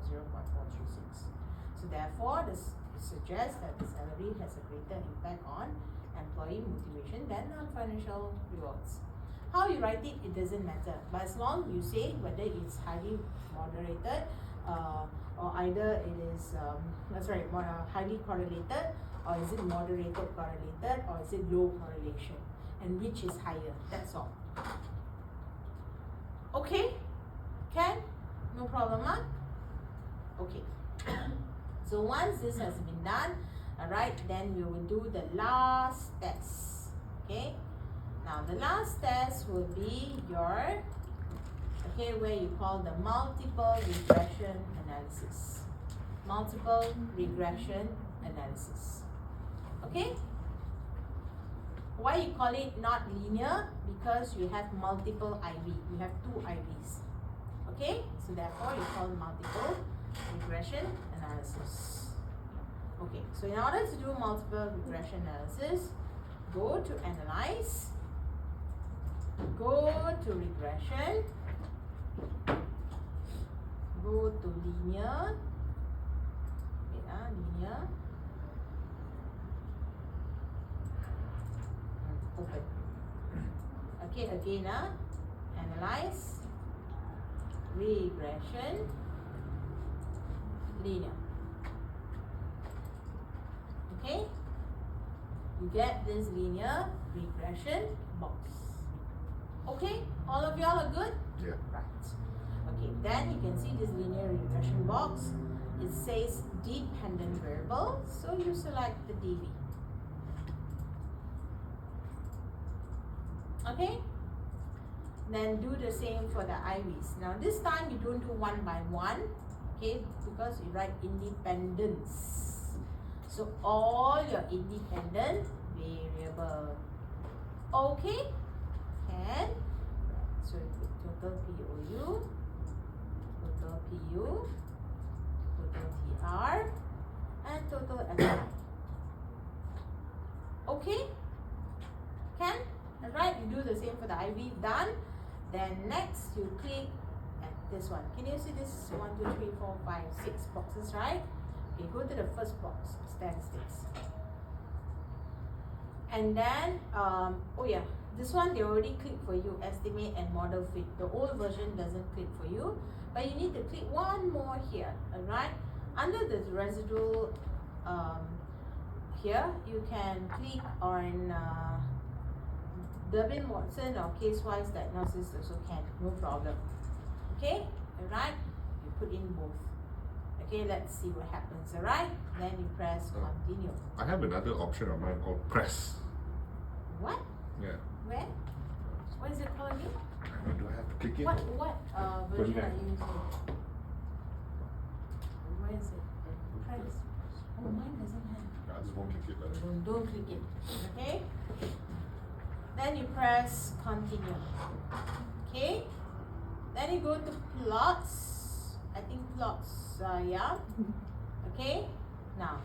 0.436. So therefore, this suggests that the salary has a greater impact on employee motivation than non-financial rewards. How you write it, it doesn't matter. But as long you say whether it's highly moderated or either it is highly correlated, or is it moderated correlated, or is it low correlation, and which is higher. That's all. Okay? Can? No problem, huh? Okay. So once this has been done, alright, then we will do the last test. Okay? Now the last test will be your, where you call the multiple regression analysis. Multiple regression analysis. Okay? Why you call it not linear? Because you have multiple IV. You have two IVs. Okay? So therefore you call multiple regression analysis. Okay, so in order to do multiple regression analysis, go to analyze, go to regression, go to linear, linear, open. Okay, again, analyze, regression, linear. Okay, you get this linear regression box. Okay, all of y'all are good? Yeah. Right. Okay, then you can see this linear regression box. It says dependent variable, so you select the DV. Okay, then do the same for the IVs. Now this time you don't do one by one, okay, because you write independence. So all your independent variable. Okay, and so total POU, total PU, total TR, and total FI. Okay, can? Alright, you do the same for the IV, done. Then next you click at this one. Can you see this 1, 2, 3, 4, 5, 6 boxes, right? Okay, go to the first box, statistics. And then, this one they already clicked for you, estimate and model fit. The old version doesn't click for you, but you need to click one more here, alright? Under the residual here, you can click on Durbin-Watson or case-wise diagnosis also can, no problem. Okay, alright, you put in both. Okay, let's see what happens, alright? Then you press continue. I have another option on mine called press. What? Yeah. Where? What is it called again? I don't know, do I have to click it? What version are you using? Where is it? Press. Oh, mine doesn't have. I just won't click it. Don't click it. Okay? Then you press continue. Okay? Then you go to plots. I think plots, yeah. Okay? Now,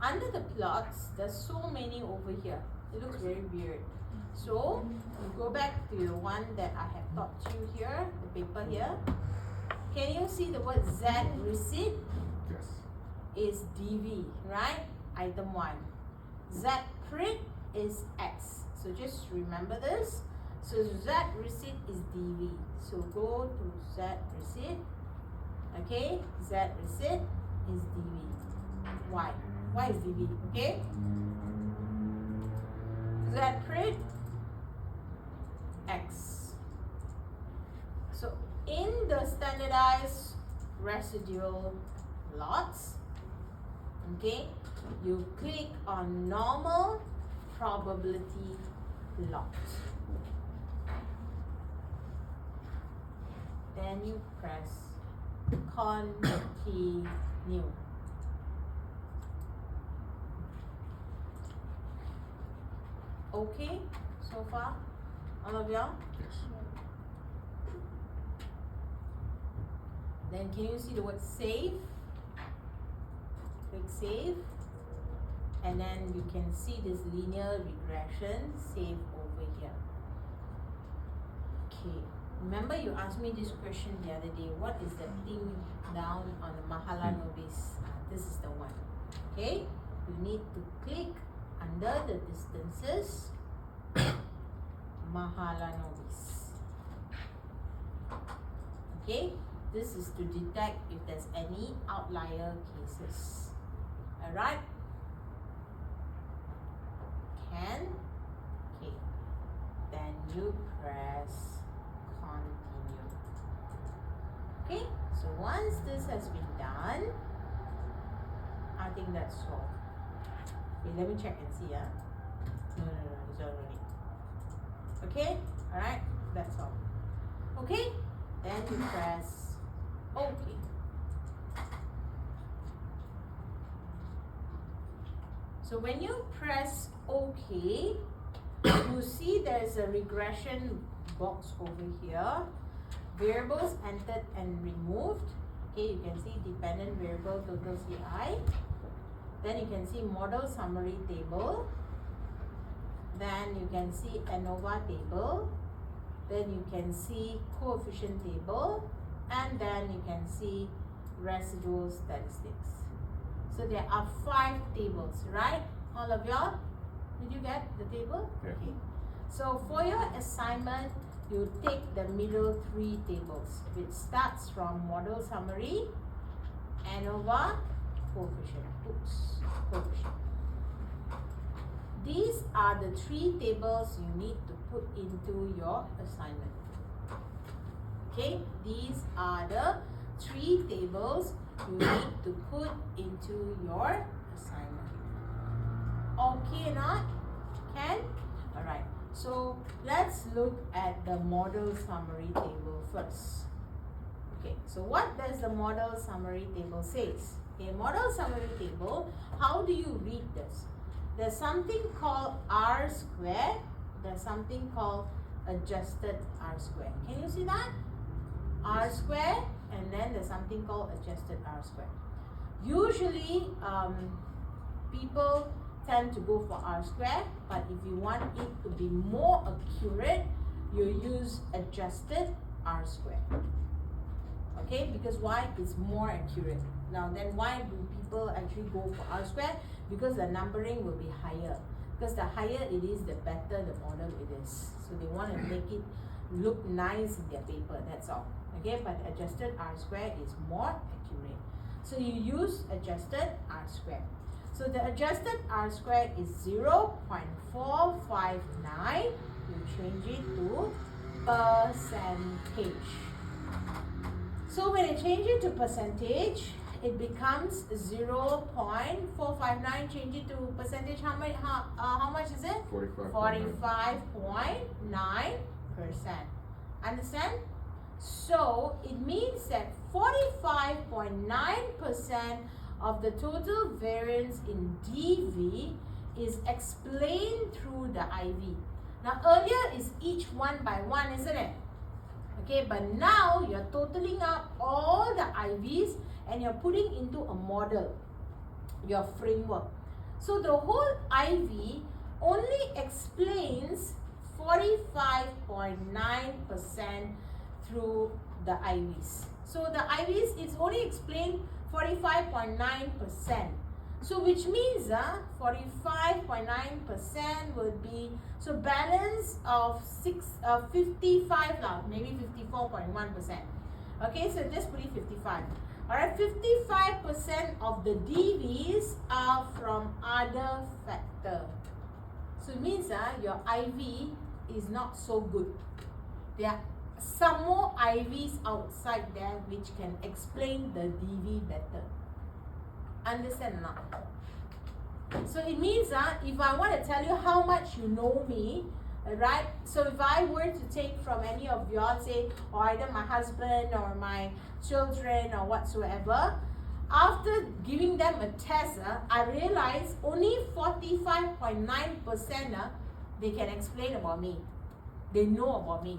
under the plots, there's so many over here. It looks very weird. So, you go back to the one that I have taught you here, the paper here. Can you see the word Z receipt? Yes. Is DV, right? Item 1. Z print is X. So just remember this. So Z receipt is DV. So go to Z receipt. Okay, Z receipt is DV. Why? Why is DV? Okay. Z print X. So in the standardized residual lots, okay, you click on normal probability lot. Then you press continue. Okay, so far, all of y'all? Yes. Then can you see the word save? Click save. And then you can see this linear regression save over here. Okay, Remember you asked me this question the other day. What is the thing down on the Mahalanobis? This is the one. Okay? You need to click under the distances Mahalanobis. Okay? This is to detect if there's any outlier cases. Alright? Can? Okay. Then you press continue. Okay? So once this has been done, I think that's all. Okay, let me check and see. No, it's already. Okay? Alright? That's all. Okay? Then you press OK. So when you press OK, you see there's a regression box over here. Variables entered and removed. Okay, you can see dependent variable total CI. Then you can see model summary table. Then you can see ANOVA table. Then you can see coefficient table. And then you can see residual statistics. So there are 5 tables, right? All of y'all? Did you get the table? Yeah. Okay. So for your assignment, you take the middle 3 tables, which starts from model summary, ANOVA, coefficient. Coefficient. These are the 3 tables you need to put into your assignment. Okay, these are the 3 tables you need to put into your assignment. Okay or not? Can? Alright, so let's look at the model summary table first. Okay, so what does the model summary table says? Okay, model summary table, how do you read this? There's something called R squared, there's something called adjusted R squared. Can you see that? R squared, and then there's something called adjusted R squared. Usually, people tend to go for R squared, but if you want it to be more accurate, you use adjusted R squared. Okay, because why? It's more accurate. Now then, why do people actually go for R squared? Because the numbering will be higher. Because the higher it is, the better the model it is. So they want to make it look nice in their paper, that's all. Okay, but adjusted R squared is more accurate. So you use adjusted R squared. So the adjusted R squared is 0.459. You change it to percentage. So when you change it to percentage, it becomes 0.459. Change it to percentage. How much is it? 45.9%. Understand? So it means that 45.9% of the total variance in DV is explained through the IV. Now earlier is each one by one, isn't it? Okay, but now you're totaling up all the IVs and you're putting into a model, your framework. So the whole IV only explains 45.9% through the IVs. So the IVs is only explained 45.9%. So which means 45.9% would be, so balance of 55 now, maybe 54.1%. Okay, so just put it 55. Alright, 55% of the DVs are from other factor. So it means your IV is not so good. There are some more IVs outside there which can explain the DV better. Understand or not? So it means if I want to tell you how much you know me, right? So if I were to take from any of y'all, say, or either my husband or my children or whatsoever, after giving them a test, I realize only 45.9% they can explain about me. They know about me.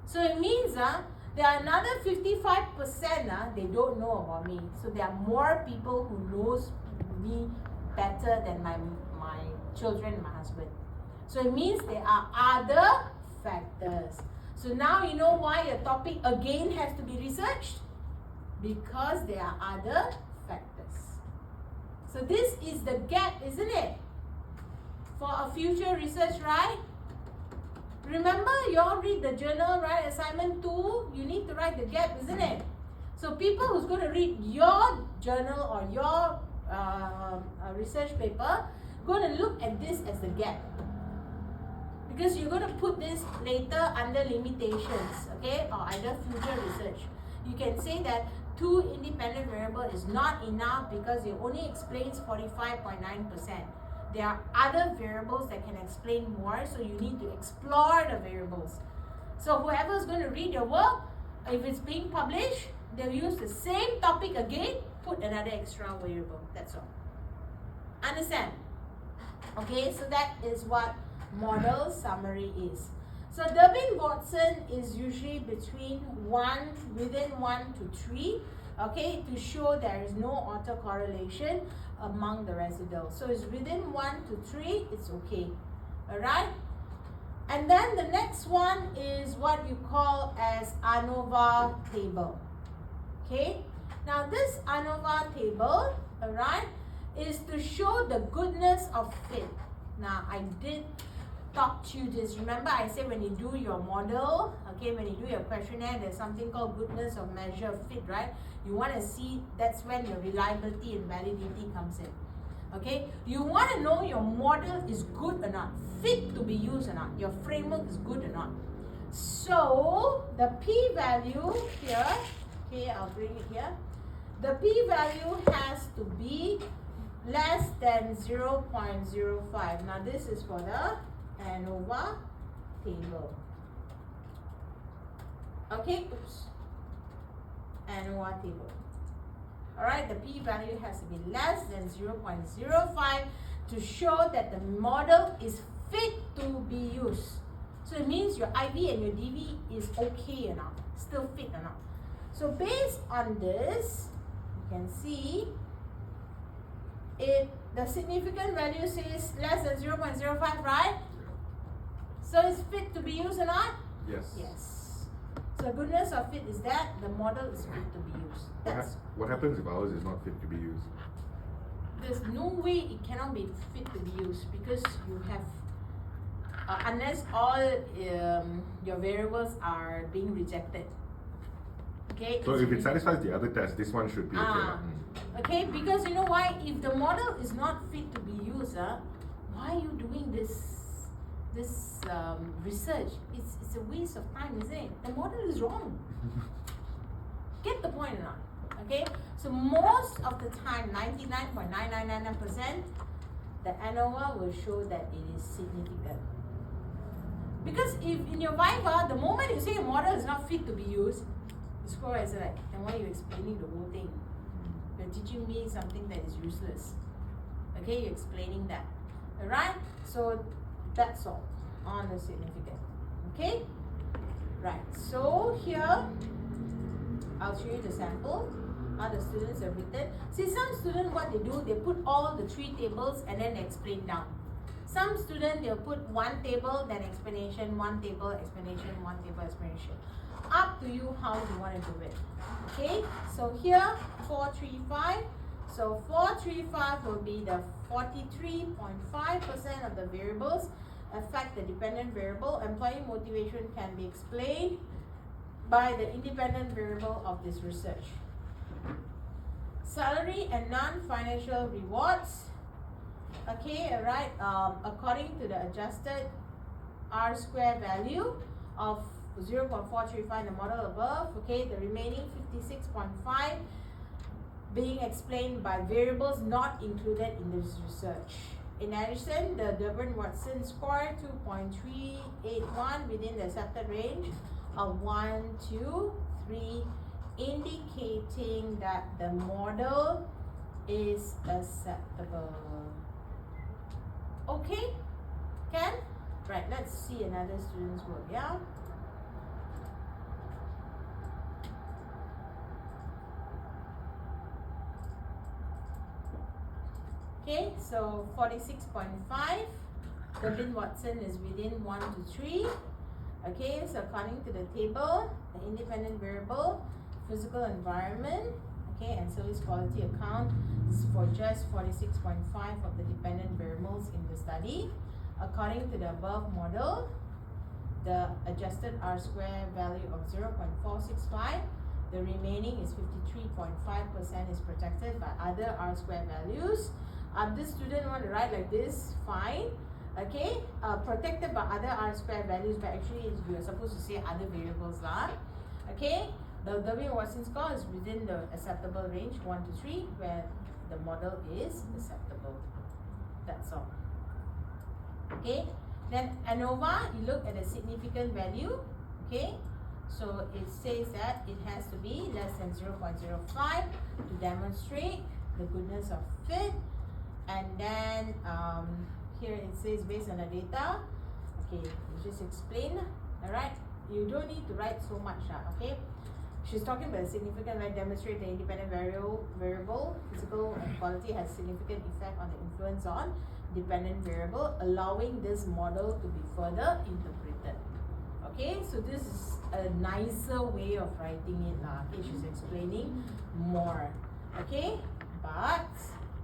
So it means there are another 55% they don't know about me. So there are more people who knows me better than my children and my husband. So it means there are other factors. So now you know why a topic again has to be researched, because there are other factors. So this is the gap, isn't it? For a future research, right? Remember, you all read the journal, right? Assignment 2, you need to write the gap, isn't it? So people who's going to read your journal or your research paper, going to look at this as the gap. Because you're going to put this later under limitations, okay? Or either future research. You can say that 2 independent variable is not enough because it only explains 45.9%. There are other variables that can explain more, so you need to explore the variables. So whoever is going to read your work, if it's being published, they'll use the same topic again, put another extra variable. That's all. Understand? Okay, so that is what model summary is. So Durbin-Watson is usually within 1 to 3, okay, to show there is no autocorrelation among the residuals. So it's within 1 to 3, it's okay. Alright? And then the next one is what you call as ANOVA table. Okay? Now this ANOVA table, alright, is to show the goodness of fit. Now I did talk to you this. Remember I said when you do your model, okay, when you do your questionnaire, there's something called goodness of measure of fit, right? You want to see, that's when your reliability and validity comes in. Okay, you want to know your model is good or not, fit to be used or not, your framework is good or not. So the p-value here, okay, I'll bring it here. The p-value has to be less than 0.05. Now this is for the ANOVA table. Okay, oops. ANOVA table. Alright, the p-value has to be less than 0.05 to show that the model is fit to be used. So it means your IV and your DV is okay or not, still fit or not. So based on this, you can see the significant value says less than 0.05, right? So it's fit to be used or not? Yes. Yes. So the goodness of fit is that the model is fit to be used. What happens if ours is not fit to be used? There's no way it cannot be fit to be used because you have, unless all your variables are being rejected. Okay. So if it satisfies the other test, this one should be okay. Okay, because you know why? If the model is not fit to be used, why are you doing this research? It's a waste of time, isn't it? The model is wrong. Get the point or not? Okay, so most of the time, 99.9999%, the ANOVA will show that it is significant. Because if in your Viva, the moment you say a model is not fit to be used, the score is like, then why are you explaining the whole thing? You're teaching me something that is useless. Okay, you're explaining that. Alright? So that's all on the significant. Okay? Right. So here, I'll show you the sample. How the students have written. See, some students, what they do, they put all the 3 tables and then explain down. Some students, they'll put 1 table, then explanation, 1 table, explanation, 1 table, explanation. Up to you how you want to do it. Okay, so here 435. So 435 will be the 43.5% of the variables affect the dependent variable. Employee motivation can be explained by the independent variable of this research. Salary and non-financial rewards. Okay, alright. According to the adjusted R square value of 0.435 in the model above, okay, the remaining 56.5 being explained by variables not included in this research. In addition, the Durbin-Watson score 2.381 within the accepted range of 1 to 3, indicating that the model is acceptable. Okay, Ken? Right, let's see another student's work, yeah? Okay, so 46.5. Durbin-Watson is within 1 to 3. Okay, so according to the table, the independent variable, physical environment, okay, and service quality account is for just 46.5 of the dependent variables in the study. According to the above model, the adjusted R square value of 0.465, the remaining is 53.5% is protected by other R square values. This student want to write like this, fine. Okay, protected by other R square values, but actually you are supposed to say other variables lah. Okay, the Watson score is within the acceptable range 1 to 3, where the model is acceptable. That's all. Okay, then ANOVA, you look at the significant value. Okay, so it says that it has to be less than 0.05 to demonstrate the goodness of fit. And then here it says based on the data. Okay, you just explain. Alright, you don't need to write so much. Okay, she's talking about the significant, like demonstrate the independent variable physical and quality has significant effect on the influence on dependent variable, allowing this model to be further interpreted. Okay, so this is a nicer way of writing it. Okay, she's explaining more. Okay, but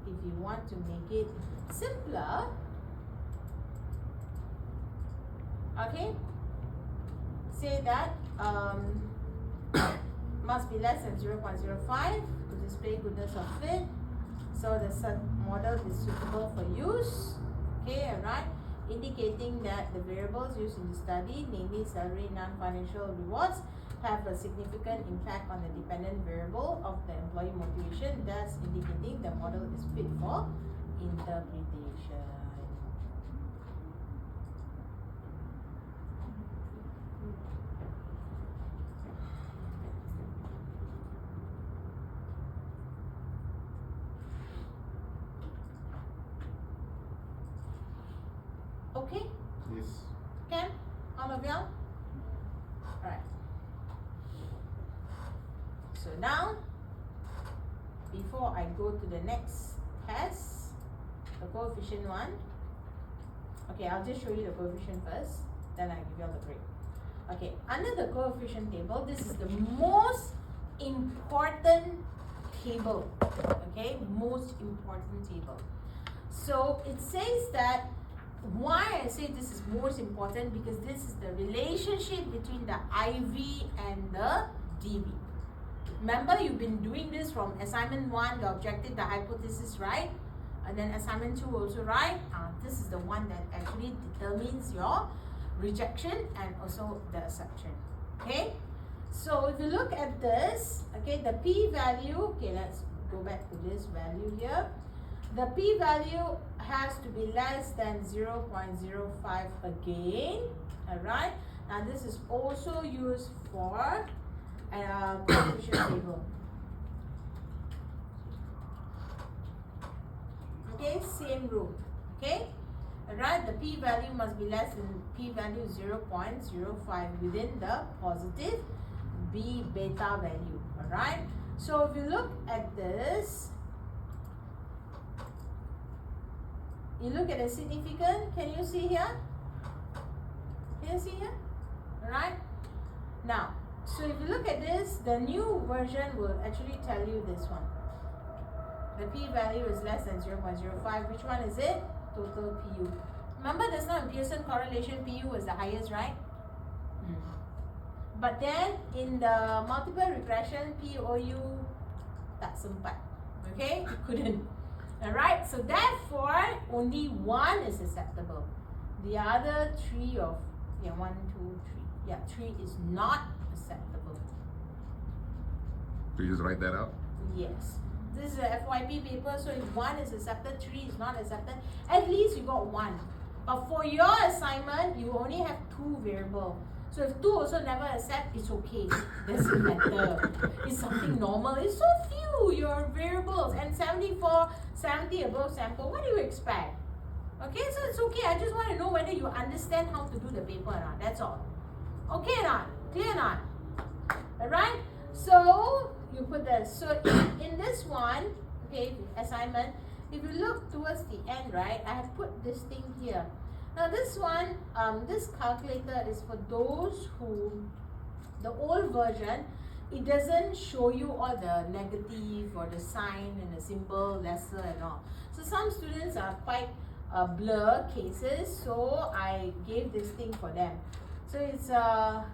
if you want to make it simpler, okay, say that must be less than 0.05 to display goodness of fit. So the model is suitable for use. Okay, alright, indicating that the variables used in the study, namely salary, non-financial rewards, have a significant impact on the dependent variable of the employee motivation, thus indicating the model is fit for interpretation. Okay? Yes. Can? All of y'all? Alright. So now, before I go to the next test, the coefficient one. Okay, I'll just show you the coefficient first, then I give you all the grade. Okay, under the coefficient table, this is the most important table. Okay, most important table. So it says that, why I say this is most important, because this is the relationship between the IV and the DV. Remember, you've been doing this from assignment 1, the objective, the hypothesis, right? And then assignment 2 also, right? This is the one that actually determines your rejection and also the acceptance. Okay? So if you look at this, okay, the p-value, okay, let's go back to this value here. The p-value has to be less than 0.05 again. Alright? Now this is also used for coefficient table. Okay, same rule. Okay? Alright, the p-value must be less than p-value 0.05 within the positive b beta value. Alright? So if you look at this, you look at the significant, can you see here? Can you see here? Alright? Now, so if you look at this, the new version will actually tell you this one. The p-value is less than 0.05. Which one is it? Total PU. Remember, there's no Pearson correlation. PU was the highest, right? But then, in the multiple regression, POU tak sempat. Okay? You couldn't. Alright? So therefore, only one is acceptable. The other three of, 1, 2, 3. 3 is not acceptable. So you just write that out? Yes. This is a FYP paper, so if 1 is accepted, 3 is not accepted, at least you got 1. But for your assignment, you only have 2 variables. So if 2 also never accept, it's okay. Doesn't matter. It's something normal. It's so few, your variables. And 74, 70 above sample, what do you expect? Okay, so it's okay. I just want to know whether you understand how to do the paper or not. That's all. Okay or not? Clear or not? Alright? So, you put that. So, in this one, okay, assignment, if you look towards the end, right, I have put this thing here. Now this one, this calculator is for those who, the old version, it doesn't show you all the negative or the sign and the symbol, lesser and all. So some students are quite blur cases, so I gave this thing for them. So it's a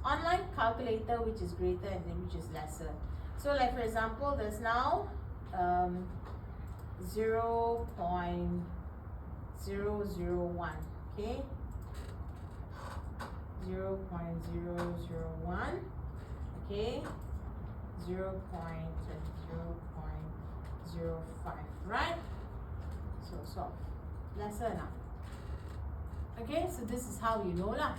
online calculator which is greater and then which is lesser. So like for example, there's now 0.001, okay, 0.001, okay, 0.05, right? So solve. Lesser now. Okay, so this is how you know lah.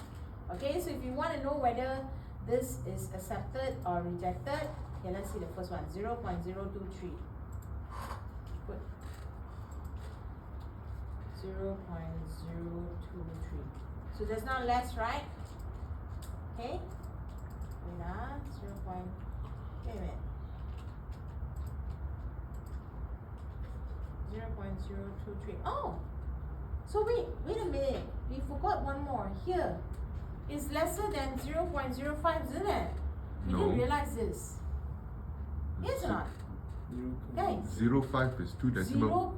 Okay, so if you want to know whether this is accepted or rejected, okay, let's see the first one, 0.023. Put 0.023. So there's now less, right? Okay. Wait, 0. Wait a minute. 0.023. Oh, so wait a minute. We forgot one more here. It's lesser than 0.05, isn't it? We didn't realize this. Yes or not? Guys. 0.05 is 2 decimal.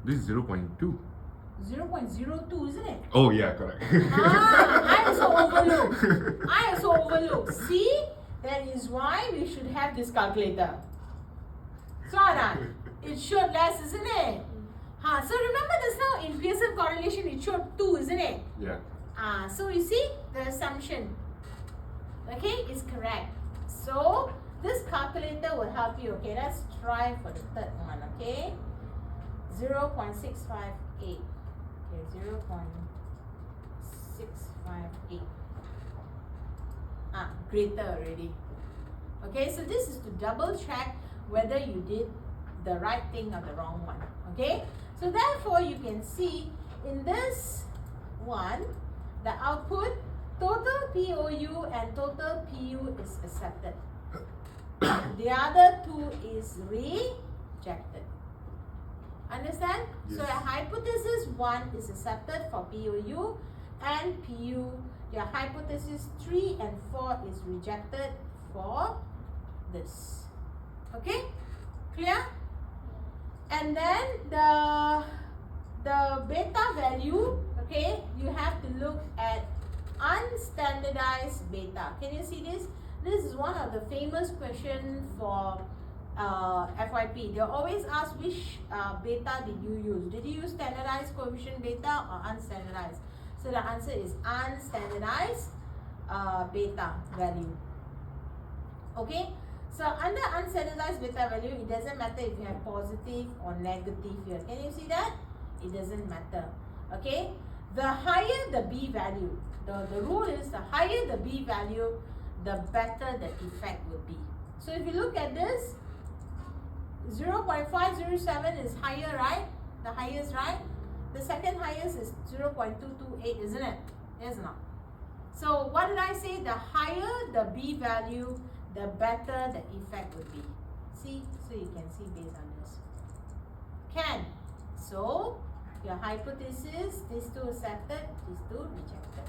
This is 0.2. 0.02, isn't it? Oh yeah, correct. I also overlooked. See, that is why we should have this calculator. So it showed less, isn't it? So remember just now in Pearson correlation it showed 2, isn't it? Yeah. So you see the assumption, okay, is correct. So this calculator will help you. Okay, let's try for the third one. Okay, 0.658. Okay, 0.658. Greater already. Okay, so this is to double check whether you did the right thing or the wrong one. Okay, so therefore you can see in this one, the output, total POU and total PU is accepted. The other two is rejected. Understand? Yes. So a hypothesis 1 is accepted for POU and PU. Your hypothesis 3 and 4 is rejected for this. Okay? Clear? And then the beta value, okay, you have to look at unstandardized beta. Can you see this? This is one of the famous questions for FYP. They always ask which beta did you use. Did you use standardized coefficient beta or unstandardized? So the answer is unstandardized beta value. Okay? So under unstandardized beta value, it doesn't matter if you have positive or negative here. Can you see that? It doesn't matter. Okay? The higher the B value, the rule is the higher the B value, the better the effect will be. So if you look at this, 0.507 is higher, right? The highest, right? The second highest is 0.228, isn't it? Yes or not? So what did I say? The higher the B value, the better the effect would be. See? So you can see based on this. Can. So your hypothesis, these two accepted, these two rejected.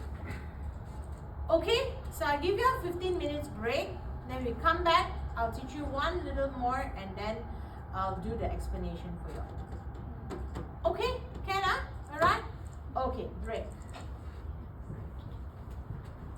Okay, so I'll give you a 15 minutes break. Then we come back. I'll teach you one little more and then I'll do the explanation for you. Okay, can I? Alright? Okay, break.